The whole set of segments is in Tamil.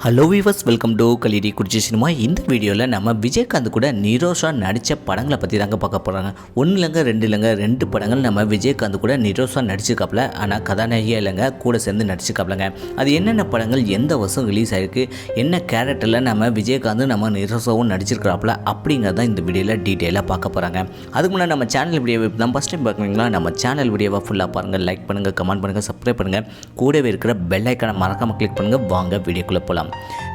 Hello viewers, welcome to Kallidaikurichi cinema. இந்த வீடியோவில் நம்ம விஜயகாந்த் கூட நிரோஷா நடித்த படங்களை பற்றி தாங்க பார்க்க போகிறாங்க. ஒன்று இல்லைங்க, ரெண்டு இல்லைங்க, 2 படங்கள் நம்ம விஜயகாந்த் கூட நிரோஷா நடிச்சிருக்காப்புல. ஆனால் கதாநாயகியாக இல்லைங்க, கூட சேர்ந்து நடிச்சிருக்காப்புலங்க. அது என்னென்ன படங்கள், எந்த வருஷம் ரிலீஸ் ஆகிருக்கு, என்ன கேரக்டரில் நம்ம விஜயகாந்த் நம்ம நிரோஷாவும் நடிச்சிருக்கிறாப்புல அப்படிங்கிறத இந்த வீடியோவில் டீட்டெயிலாக பார்க்க போகிறாங்க. அதுக்கு முன்னாடி நம்ம சேனல் வீடியோவை நம்ம ஃபஸ்ட் டைம் பார்க்குறீங்களா, நம்ம சேனல் வீடியோவை ஃபுல்லாக பாருங்கள், லைக் பண்ணுங்கள், கமெண்ட் பண்ணுங்கள், சப்ஸ்கிரைப் பண்ணுங்கள், கூடவே இருக்கிற பெல் ஐக்கானை மறக்காமல் கிளிக் பண்ணுங்கள். வாங்க வீடியோக்குள்ளே போகலாம்.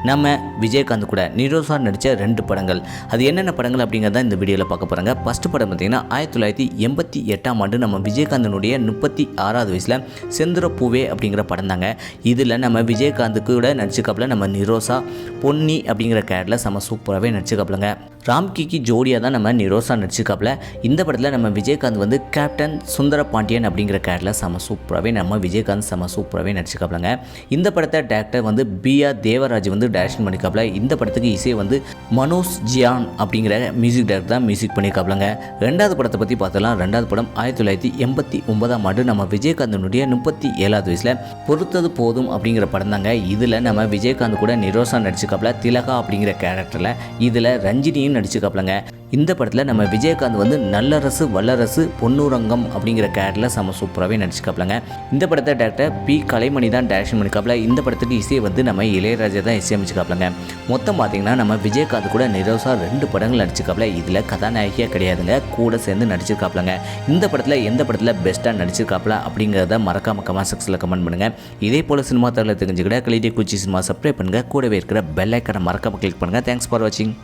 நம்ம விஜயகாந்த் கூட நிரோஷா நடித்த 2 படங்கள், அது என்னென்ன படங்கள் அப்படிங்கிறத இந்த வீடியோவில் பார்க்க போகிறாங்க. ஃபஸ்ட்டு படம் பார்த்திங்கன்னா 1988ஆம் ஆண்டு நம்ம விஜயகாந்தனுடைய 36வது வயசில் செந்துர பூவே அப்படிங்கிற படம் தாங்க. இதில் நம்ம விஜயகாந்துக்கு கூட நடிச்சிருக்காப்புல நம்ம நிரோஷா பொன்னி அப்படிங்கிற கேரக்டரில் செம சூப்பராகவே நடிச்சிருக்காப்புலங்க. ராம்கிக்கு ஜோடியாக தான் நம்ம நிரோஷா நடிச்சிருக்காப்புல. இந்த படத்தில் நம்ம விஜயகாந்த் வந்து கேப்டன் சுந்தர பாண்டியன் அப்படிங்கிற கேரக்டரில் செம சூப்பராகவே நம்ம விஜயகாந்த் செம சூப்பராகவே நடிச்சிருக்காப்புலங்க. இந்த படத்தை டேரக்டர் வந்து B.R. தேவராஜ் வந்து டைரக்ஷன் பண்ணிக்காப்புல. இந்த படத்துக்கு இசை வந்து மனோஜ் ஜியான் அப்படிங்கிற மியூசிக் டைரக்டர் தான் மியூசிக் பண்ணிக்காப்புலங்க. 2வது படத்தை பற்றி பார்த்தலாம். 2வது படம் 1989ஆம் ஆண்டு நம்ம விஜயகாந்தனுடைய 37வது வயசில் பொறுத்தது போதும் அப்படிங்கிற படம் தாங்க. இதில் நம்ம விஜயகாந்த் கூட நிரோஷா நடிச்சிருக்காப்புல திலகா அப்படிங்கிற கேரக்டரில். இதில் ரஞ்சினியும் நடிச்சிருக்காப்புலங்க. இந்த படத்தில் நம்ம விஜயகாந்த் வந்து நல்லரசு வல்லரசு பொன்னூரங்கம் அப்படிங்கிற கேரக்டரில் செம சூப்பராகவே நடிச்சிருக்காப்புலங்க. இந்த படத்தை டேரக்டர் P. கலைமணி தான் டைரக்ஷன் பண்ணிக்காப்புல. இந்த படத்துக்கு இசையை வந்து நம்ம இளையராஜா தான் இசையமைச்சிக்காப்புலங்க. மொத்தம் பார்த்திங்கன்னா நம்ம விஜயகாந்த் கூட நிரோஷா 2 படங்கள் நடிச்சிருக்காப்புல. இதில் கதாநாயகியாக கிடையாதுங்க, கூட சேர்ந்து நடிச்சிருக்காப்புலங்க. இந்த படத்தில் எந்த படத்தில் பெஸ்ட்டாக நடிச்சிருக்காப்புல அப்படிங்கிறத மறக்காம கமெண்ட் செக்ஷனில் கமெண்ட் பண்ணுங்கள். இதே போல் சினிமா தகவலை தெரிஞ்சுக்கிட்ட கலிடி குச்சி சினிமா சப்ஸ்கிரைப் பண்ணுங்கள், கூடவே இருக்கிற பெல் ஐக்கானை மறக்காம கிளிக் பண்ணுங்கள். தேங்க்ஸ் ஃபார் வாட்சிங்.